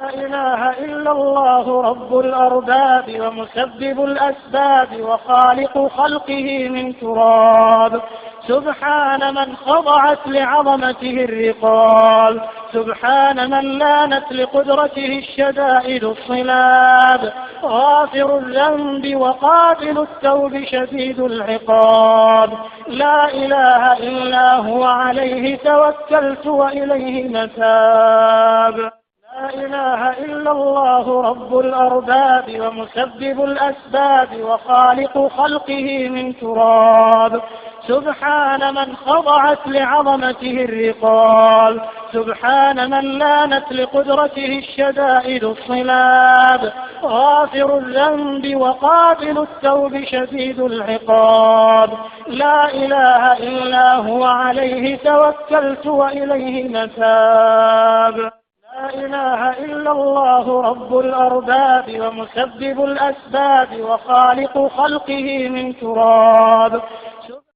لا إله إلا الله رب الأرباب ومسبب الأسباب وخالق خلقه من تراب. سبحان من خضعت لعظمته الرقاب، سبحان من لانت لقدرته الشدائد الصلاب، غافر الذنب وقابل التوب شديد العقاب. لا إله إلا هو عليه توكلت وإليه متاب. لا إله إلا الله رب الأرباب ومسبب الأسباب وخالق خلقه من تراب. سبحان من خضعت لعظمته الرقاب، سبحان من لانت لقدرته الشدائد الصلاب، غافر الذنب وقابل التوب شديد العقاب. لا إله إلا هو عليه توكلت وإليه متاب. لا إله إلا الله رب الأرباب ومسبب الأسباب وخالق خلقه من تراب.